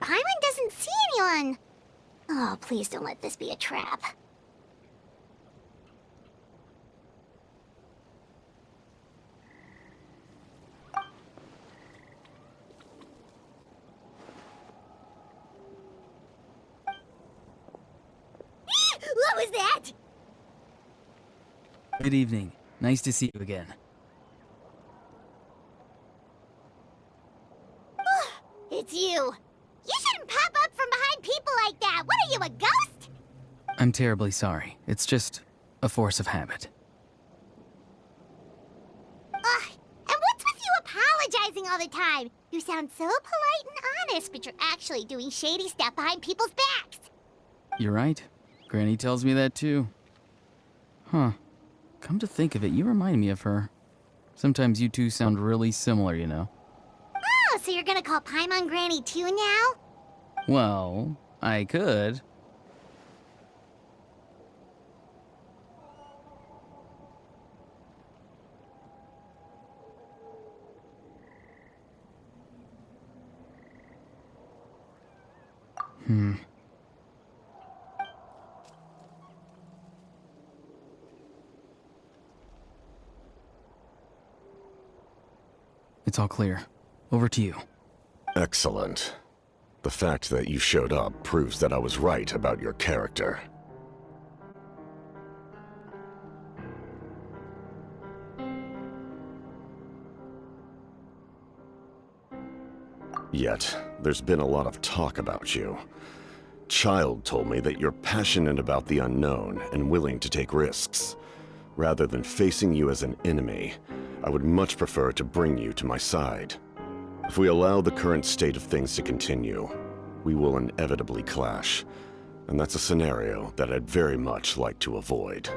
Paimon doesn't see anyone. Oh, please don't let this be a trap. What was that? Good evening. Nice to see you again. It's you. You shouldn't pop up from behind people like that. What are you, a ghost? I'm terribly sorry. It's just a force of habit. Ugh, and what's with you apologizing all the time? You sound so polite and honest, but you're actually doing shady stuff behind people's backs. You're right. Granny tells me that too. Huh. Come to think of it, you remind me of her. Sometimes you two sound really similar, you know. Oh, so you're gonna call Paimon Granny too now? Well, I could. It's all clear. Over to you. Excellent. The fact that you showed up proves that I was right about your character. Yet, there's been a lot of talk about you. Child told me that you're passionate about the unknown and willing to take risks. Rather than facing you as an enemy, I would much prefer to bring you to my side. If we allow the current state of things to continue, we will inevitably clash, and that's a scenario that I'd very much like to avoid.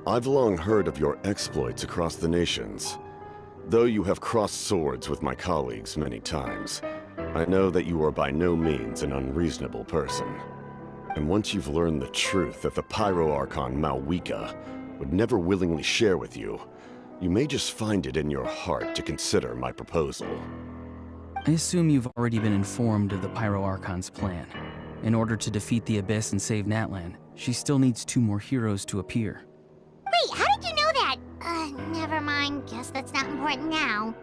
I've long heard of your exploits across the nations. Though you have crossed swords with my colleagues many times, I know that you are by no means an unreasonable person. And once you've learned the truth that the Pyro Archon Malwika would never willingly share with you, you may just find it in your heart to consider my proposal. I assume you've already been informed of the Pyro Archon's plan. In order to defeat the Abyss and save Natlan, she still needs 2 more heroes to appear. Wait, how did you know that? Never mind. Guess that's not important now.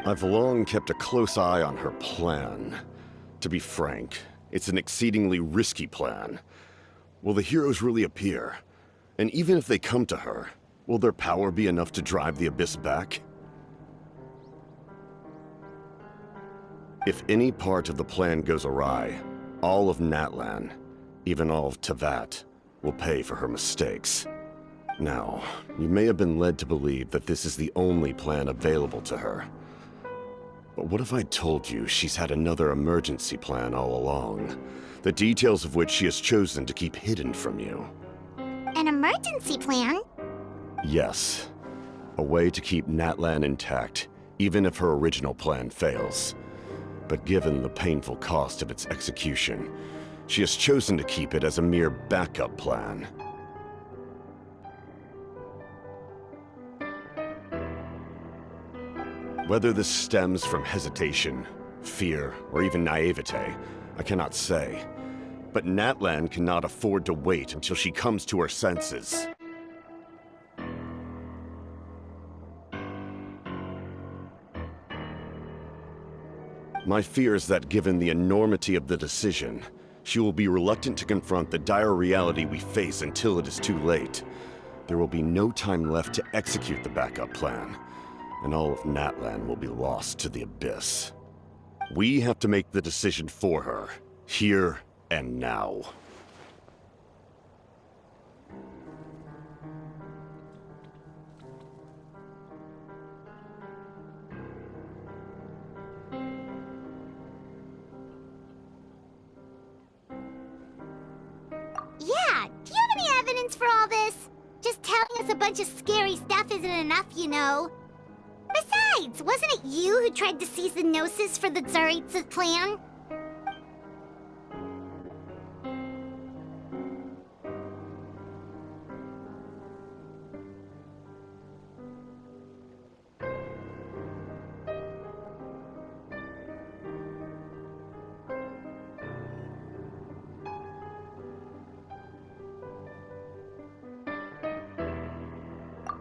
I've long kept a close eye on her plan. To be frank, it's an exceedingly risky plan. Will the heroes really appear? And even if they come to her, will their power be enough to drive the Abyss back? If any part of the plan goes awry, all of Natlan, even all of Teyvat, will pay for her mistakes. Now, you may have been led to believe that this is the only plan available to her. But what if I told you she's had another emergency plan all along, the details of which she has chosen to keep hidden from you? An emergency plan? Yes. A way to keep Natlan intact, even if her original plan fails. But given the painful cost of its execution, she has chosen to keep it as a mere backup plan. Whether this stems from hesitation, fear, or even naivete, I cannot say. But Natlan cannot afford to wait until she comes to her senses. My fear is that given the enormity of the decision, she will be reluctant to confront the dire reality we face until it is too late. There will be no time left to execute the backup plan, and all of Natlan will be lost to the Abyss. We have to make the decision for her, here and now. Yeah, do you have any evidence for all this? Just telling us a bunch of scary stuff isn't enough, you know. Besides, wasn't it you who tried to seize the Gnosis for the Tsaritsa's plan?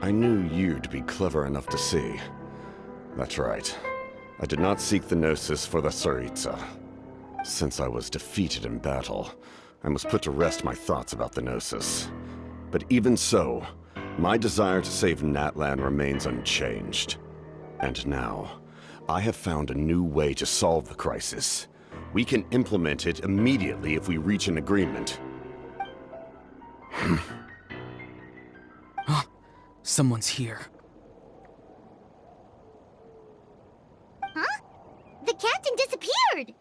I knew you'd be clever enough to see. That's right. I did not seek the Gnosis for the Tsaritsa. Since I was defeated in battle, I must put to rest my thoughts about the Gnosis. But even so, my desire to save Natlan remains unchanged. And now, I have found a new way to solve the crisis. We can implement it immediately if we reach an agreement. Someone's here. Huh? The captain disappeared!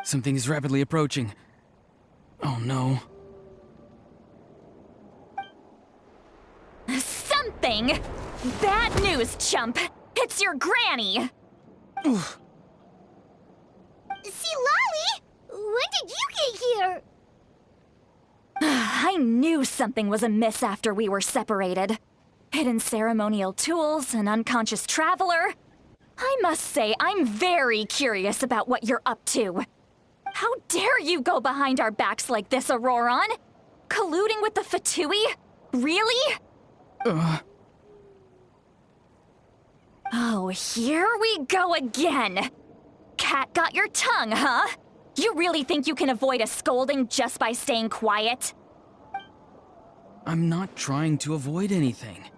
Something is rapidly approaching. Oh no. Something? Bad news, chump! It's your granny! Oof. See, Lolly? When did you get here? I knew something was amiss after we were separated. Hidden ceremonial tools, an unconscious traveler. I must say, I'm very curious about what you're up to. How dare you go behind our backs like this, Auroron? Colluding with the Fatui? Really? Oh, here we go again. Cat got your tongue, huh? You really think you can avoid a scolding just by staying quiet? I'm not trying to avoid anything.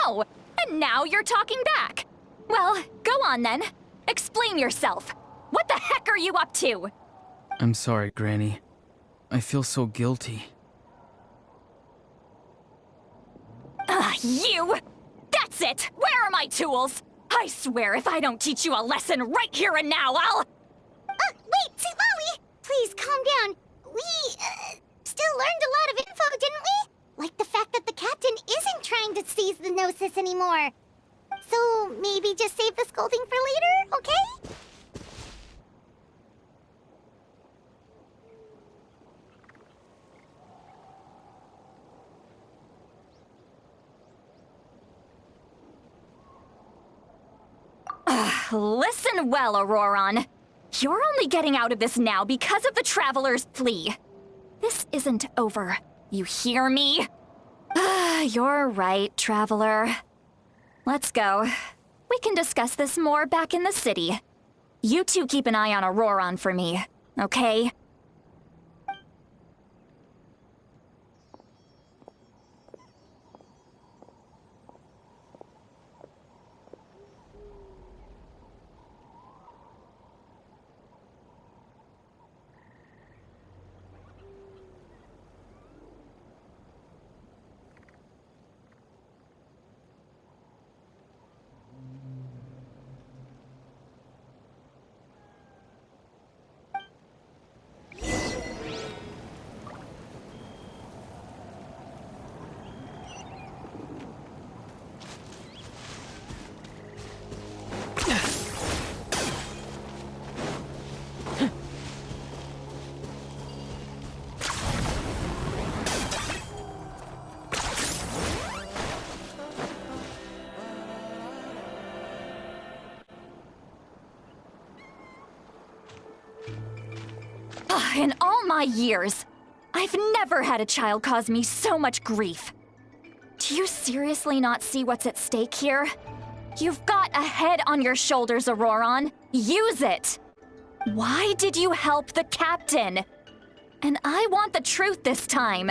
Oh, and now you're talking back. Well, go on then. Explain yourself. What the heck are you up to? I'm sorry, Granny. I feel so guilty. You! That's it! Where are my tools? I swear if I don't teach you a lesson right here and now, I'll... Wait, see, Lolly! Please, calm down. We, still learned a lot of info, didn't we? Like the fact that the captain isn't trying to seize the Gnosis anymore. So, maybe just save the scolding for later, okay? Listen well, Auroron. You're only getting out of this now because of the Traveler's plea. This isn't over. You hear me? You're right, Traveler. Let's go. We can discuss this more back in the city. You two keep an eye on Auroron for me, okay? In all my years, I've never had a child cause me so much grief. Do you seriously not see what's at stake here? You've got a head on your shoulders, Auroron. Use it! Why did you help the captain? And I want the truth this time.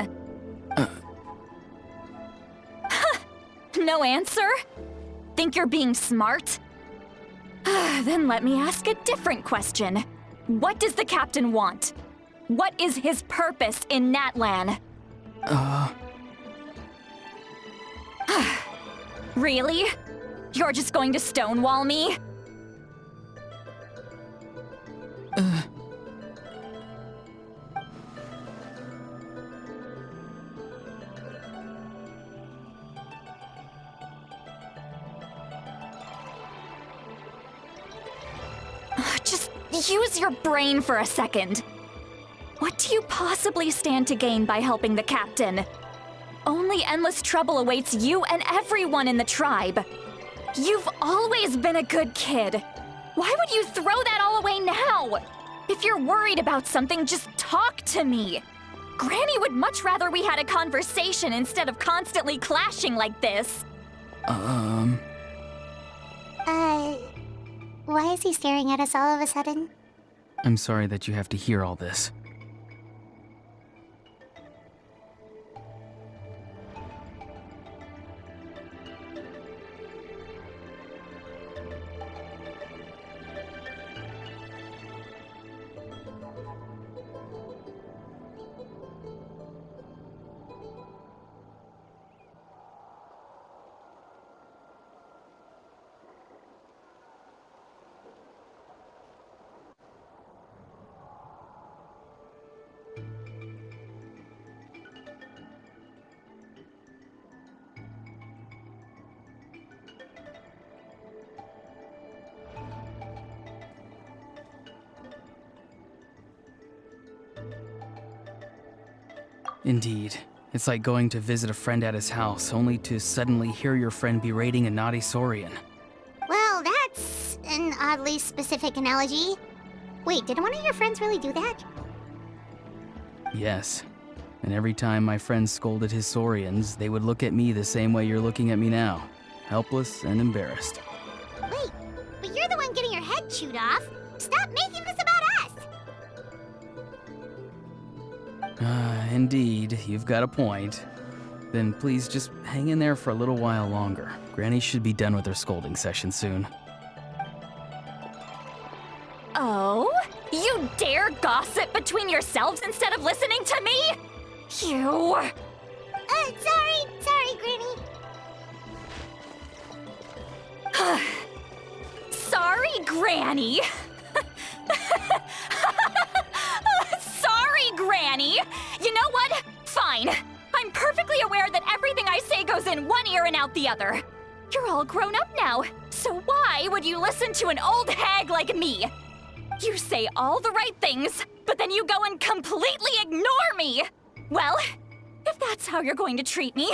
No answer? Think you're being smart? Then let me ask a different question. What does the captain want? What is his purpose in Natlan? Really? You're just going to stonewall me? Just use your brain for a second. What do you possibly stand to gain by helping the captain? Only endless trouble awaits you and everyone in the tribe. You've always been a good kid. Why would you throw that all away now? If you're worried about something, just talk to me. Granny would much rather we had a conversation instead of constantly clashing like this. Why is he staring at us all of a sudden? I'm sorry that you have to hear all this. Indeed. It's like going to visit a friend at his house, only to suddenly hear your friend berating a naughty Saurian. Well, that's an oddly specific analogy. Wait, did one of your friends really do that? Yes. And every time my friend scolded his Saurians, they would look at me the same way you're looking at me now. Helpless and embarrassed. Wait, but you're the one getting your head chewed off. Stop making this about us! Indeed, you've got a point. Then please just hang in there for a little while longer. Granny should be done with her scolding session soon. Oh? You dare gossip between yourselves instead of listening to me? You... Sorry, Granny. Sorry, Granny. Sorry, Granny. You know what? Fine. I'm perfectly aware that everything I say goes in one ear and out the other. You're all grown up now, so why would you listen to an old hag like me? You say all the right things, but then you go and completely ignore me. Well, if that's how you're going to treat me,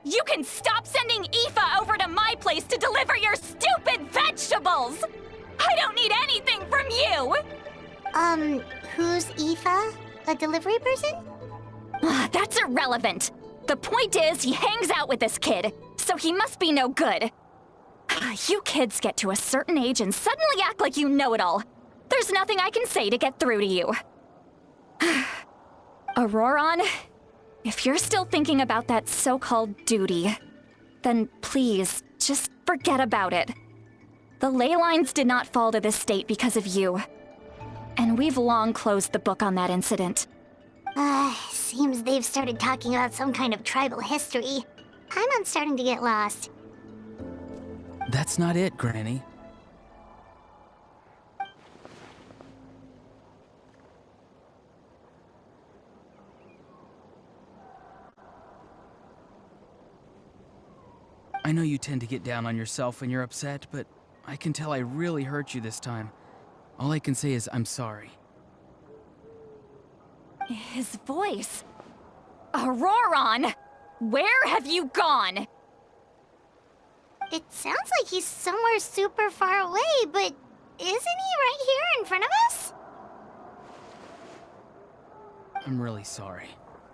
you can stop sending Aoife over to my place to deliver your stupid vegetables! I don't need anything from you! Who's Aoife? A delivery person? That's irrelevant. The point is, he hangs out with this kid, so he must be no good. You kids get to a certain age and suddenly act like you know it all. There's nothing I can say to get through to you. Auroron, if you're still thinking about that so-called duty, then please, just forget about it. The ley lines did not fall to this state because of you. And we've long closed the book on that incident. Seems they've started talking about some kind of tribal history. I'm starting to get lost. That's not it, Granny. I know you tend to get down on yourself when you're upset, but I can tell I really hurt you this time. All I can say is I'm sorry. His voice. Auroron! Where have you gone? It sounds like he's somewhere super far away, but isn't he right here in front of us? I'm really sorry.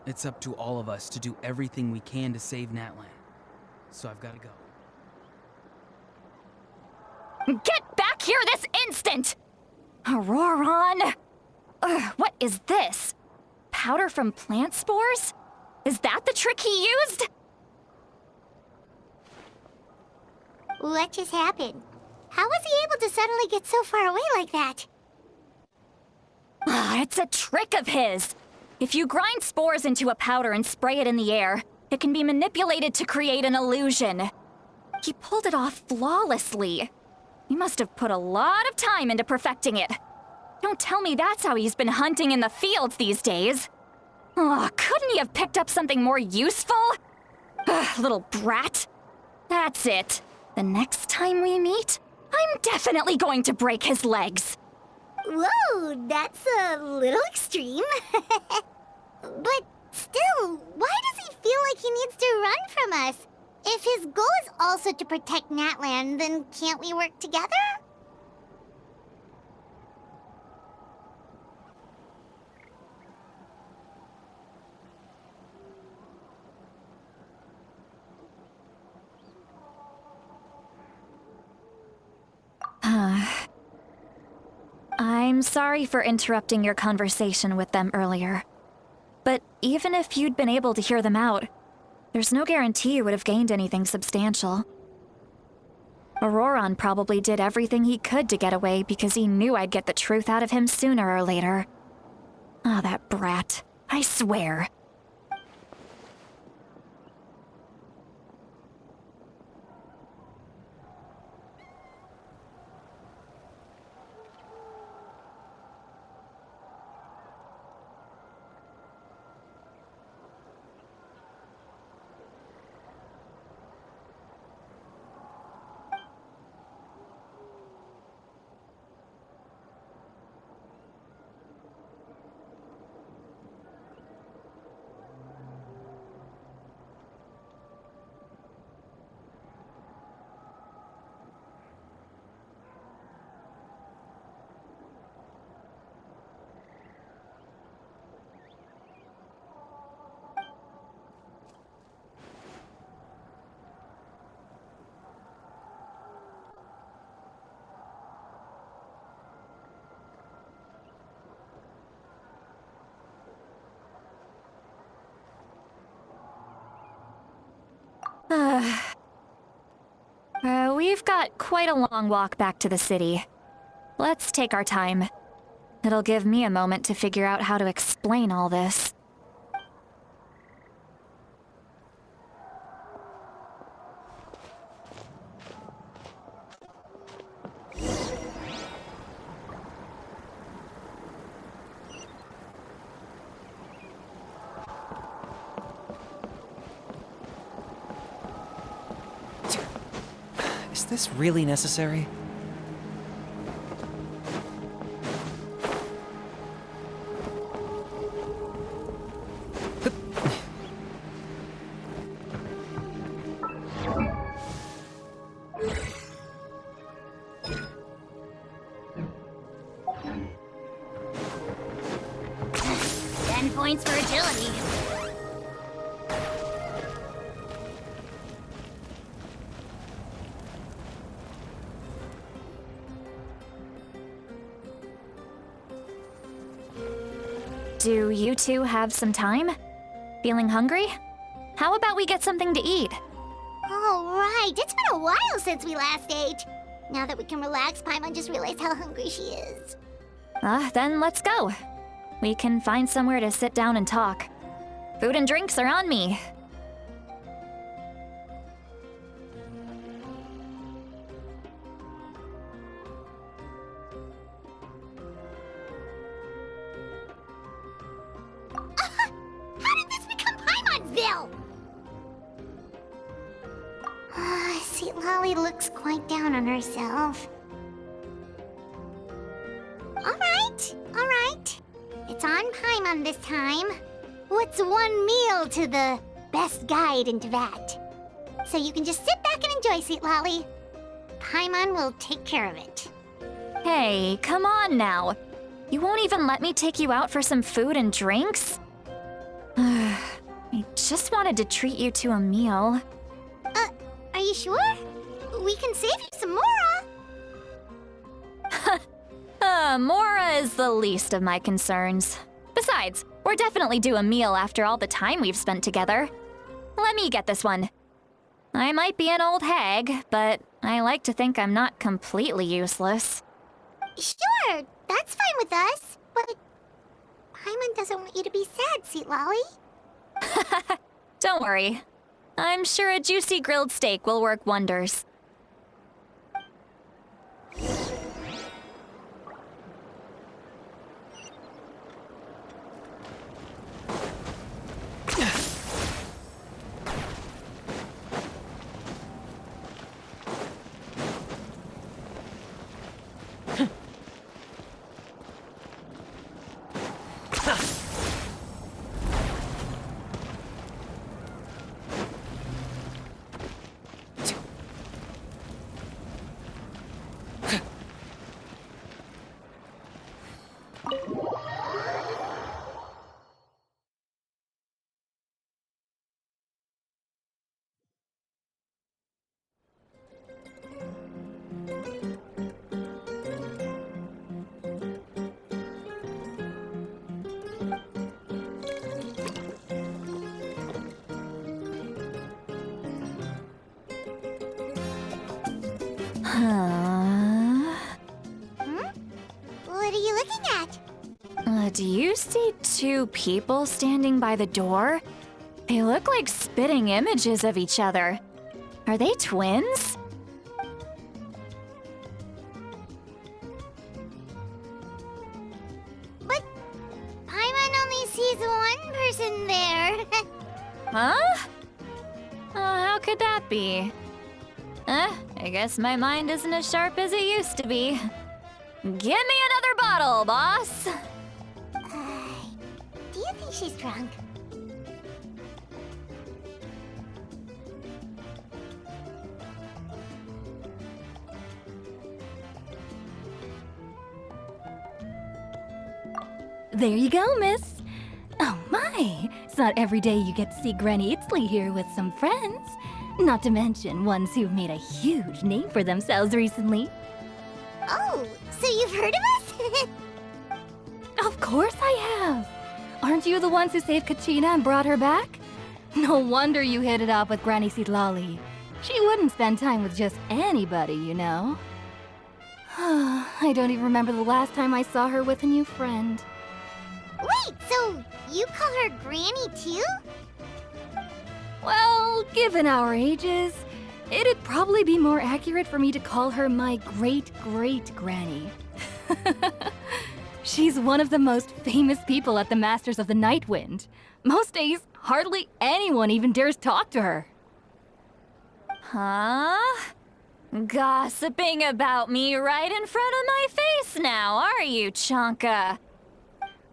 It's up to all of us to do everything we can to save Natlan. So I've got to go. Get back here this instant! Auroron! What is this? Powder from plant spores? Is that the trick he used? What just happened? How was he able to suddenly get so far away like that? It's a trick of his. If you grind spores into a powder and spray it in the air, it can be manipulated to create an illusion. He pulled it off flawlessly. He must have put a lot of time into perfecting it. Don't tell me that's how he's been hunting in the fields these days. Oh, couldn't he have picked up something more useful? Little brat. That's it. The next time we meet, I'm definitely going to break his legs. Whoa, that's a little extreme. But still, why does he feel like he needs to run from us? If his goal is also to protect Natlan, then can't we work together? I'm sorry for interrupting your conversation with them earlier. But even if you'd been able to hear them out, there's no guarantee you would have gained anything substantial. Auroron probably did everything he could to get away because he knew I'd get the truth out of him sooner or later. Ah, that brat. I swear. We've got quite a long walk back to the city. Let's take our time. It'll give me a moment to figure out how to explain all this. Is this really necessary? 10 points for agility. Do you two have some time? Feeling hungry? How about we get something to eat? All right, it's been a while since we last ate. Now that we can relax, Paimon just realized how hungry she is. Then let's go. We can find somewhere to sit down and talk. Food and drinks are on me. How did this become Paimon'sville? See, Lolly looks quite down on herself. All right. It's on Paimon this time. What's one meal to the best guide in Teyvat? So you can just sit back and enjoy, sweet Lolly. Paimon will take care of it. Hey, come on now. You won't even let me take you out for some food and drinks? I just wanted to treat you to a meal. Are you sure? We can save you some Mora. Mora is the least of my concerns. Besides, we're definitely due a meal after all the time we've spent together. Let me get this one. I might be an old hag, but I like to think I'm not completely useless. Sure, that's fine with us. But Paimon doesn't want you to be sad, sweet Lolly. Don't worry. I'm sure a juicy grilled steak will work wonders. Huh? What are you looking at? Do you see two people standing by the door? They look like spitting images of each other. Are they twins? But Paimon only sees one person there. Huh? How could that be? I guess my mind isn't as sharp as it used to be. Give me another bottle, boss! Do you think she's drunk? There you go, miss. Oh my, it's not every day you get to see Granny Itzley here with some friends. Not to mention ones who've made a huge name for themselves recently. Oh, so you've heard of us? Of course I have. Aren't you the ones who saved Kachina and brought her back? No wonder you hit it off with Granny Sitlali. She wouldn't spend time with just anybody, you know. I don't even remember the last time I saw her with a new friend. Wait, so you call her Granny too? Well, given our ages, it'd probably be more accurate for me to call her my great-great-granny. She's one of the most famous people at the Masters of the Night Wind. Most days, hardly anyone even dares talk to her. Huh? Gossiping about me right in front of my face now, are you, Chonka?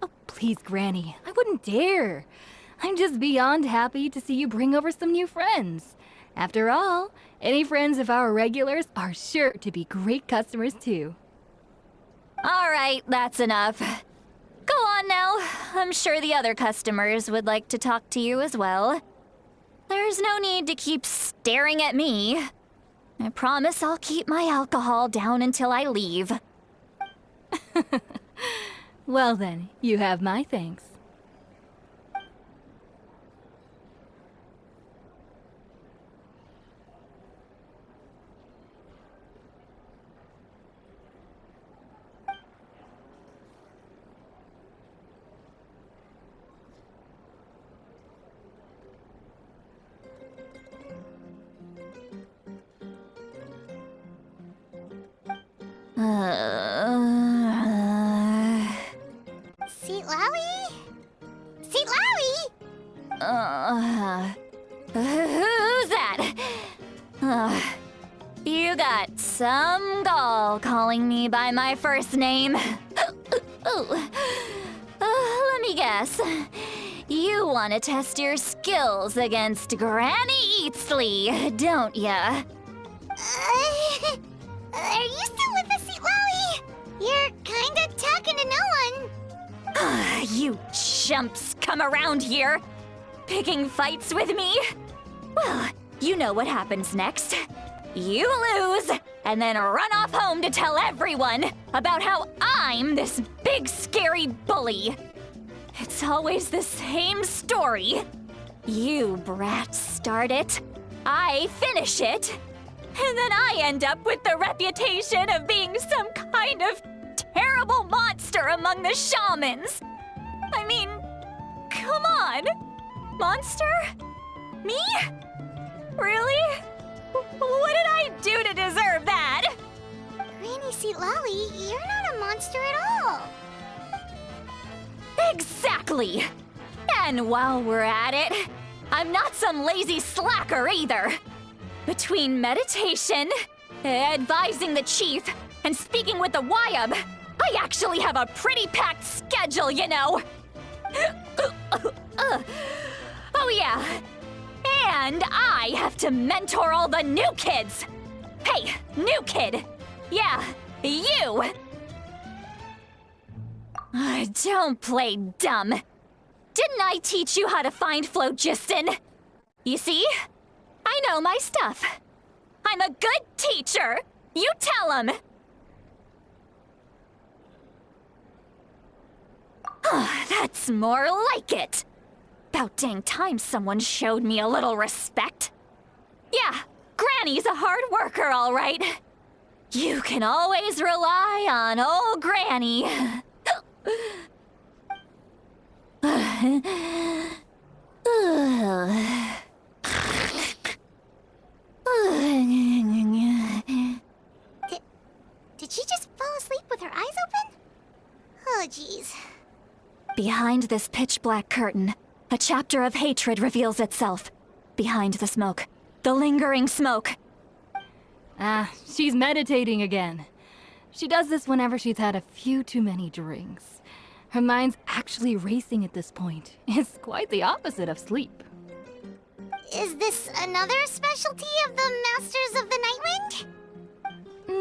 Oh, please, Granny, I wouldn't dare. I'm just beyond happy to see you bring over some new friends. After all, any friends of our regulars are sure to be great customers too. All right, that's enough. Go on now. I'm sure the other customers would like to talk to you as well. There's no need to keep staring at me. I promise I'll keep my alcohol down until I leave. Well then, you have my thanks. Seatlawi? Seatlawi? Who's that? You got some gall calling me by my first name. Let me guess. You want to test your skills against Granny Eatsley, don't ya? Are you still with us, Seatlawi? You're kinda talking to no one. You chumps come around here, picking fights with me? Well, you know what happens next. You lose, and then run off home to tell everyone about how I'm this big scary bully. It's always the same story. You brats start it, I finish it, and then I end up with the reputation of being some kind of terrible monster among the shamans. I mean, come on. Monster? Me? Really? What did I do to deserve that? Granny Seatlawi, you're not a monster at all. Exactly! And while we're at it, I'm not some lazy slacker either. Between meditation, advising the chief, and speaking with the Wyab, I actually have a pretty packed schedule, you know. Oh yeah, and I have to mentor all the new kids. Hey, new kid. Yeah, you. Don't play dumb. Didn't I teach you how to find phlogiston? You see? I know my stuff. I'm a good teacher. You tell him. That's more like it. About dang time someone showed me a little respect. Yeah, Granny's a hard worker, all right. You can always rely on old Granny. Did she just fall asleep with her eyes open? Oh, jeez. Behind this pitch-black curtain, a chapter of hatred reveals itself. Behind the smoke, the lingering smoke. Ah, she's meditating again. She does this whenever she's had a few too many drinks. Her mind's actually racing at this point. It's quite the opposite of sleep. Is this another specialty of the Masters of the Nightwind?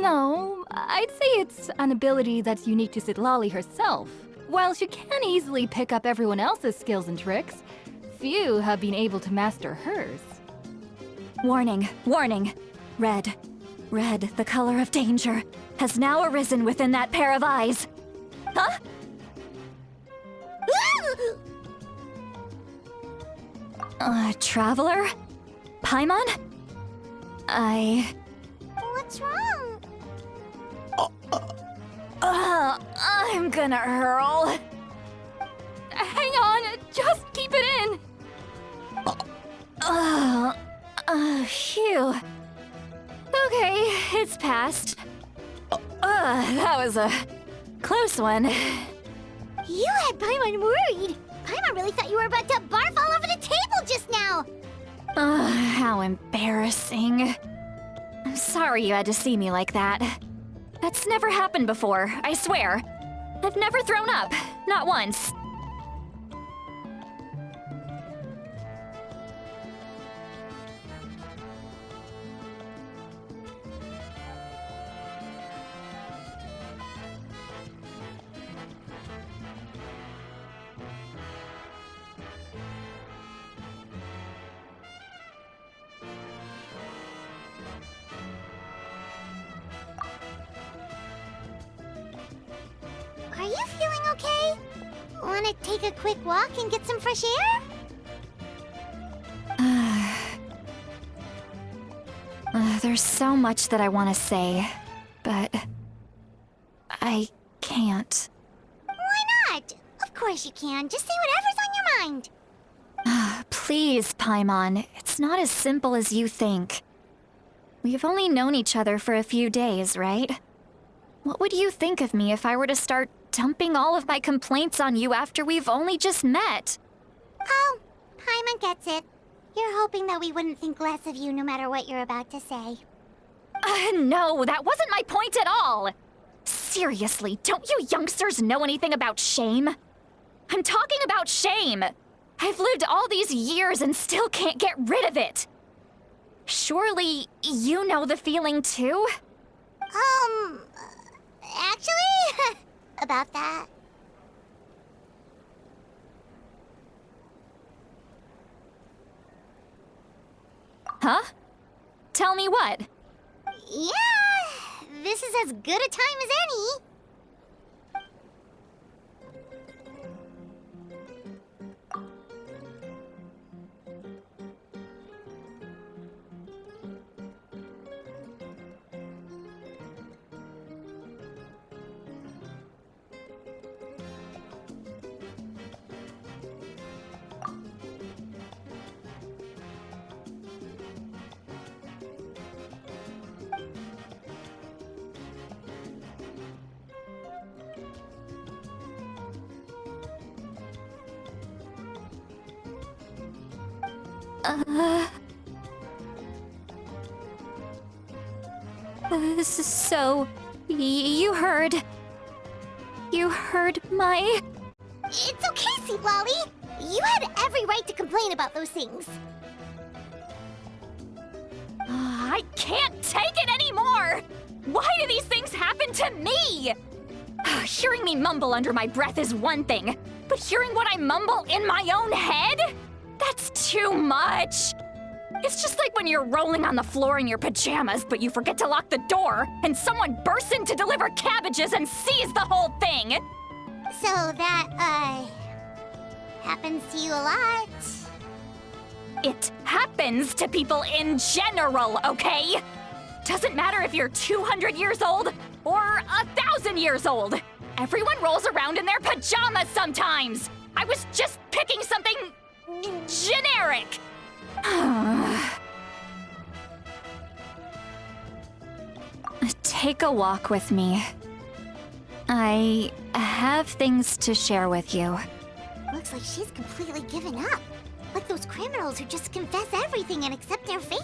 No, I'd say it's an ability that's unique to Citlali herself. While she can easily pick up everyone else's skills and tricks, few have been able to master hers. Warning, warning. Red, the color of danger, has now arisen within that pair of eyes. Huh? Traveler? Paimon? What's wrong? I'm gonna hurl. Hang on, just keep it in! Phew. Okay, it's passed. That was a close one. You had Paimon worried. Paimon really thought you were about to barf all over the table just now. How embarrassing. I'm sorry you had to see me like that. That's never happened before, I swear. I've never thrown up, not once. Are you feeling okay? Want to take a quick walk and get some fresh air? There's so much that I want to say, but I can't. Why not? Of course you can. Just say whatever's on your mind. Please, Paimon, it's not as simple as you think. We've only known each other for a few days, right? What would you think of me if I were to start dumping all of my complaints on you after we've only just met? Oh, Paimon gets it. You're hoping that we wouldn't think less of you no matter what you're about to say. No, that wasn't my point at all! Seriously, don't you youngsters know anything about shame? I'm talking about shame! I've lived all these years and still can't get rid of it! Surely, you know the feeling too? Actually, about that. Huh? Tell me what? Yeah, this is as good a time as any. So, you heard my... It's okay, Citlali. You had every right to complain about those things. I can't take it anymore! Why do these things happen to me? Hearing me mumble under my breath is one thing, but hearing what I mumble in my own head? That's too much! It's just like when you're rolling on the floor in your pajamas, but you forget to lock the door, and someone bursts in to deliver cabbages and sees the whole thing! So that, happens to you a lot. It happens to people in general, okay? Doesn't matter if you're 200 years old or 1,000 years old. Everyone rolls around in their pajamas sometimes. I was just picking something generic. Take a walk with me. I have things to share with you. Looks like she's completely given up. Like those criminals who just confess everything and accept their fate.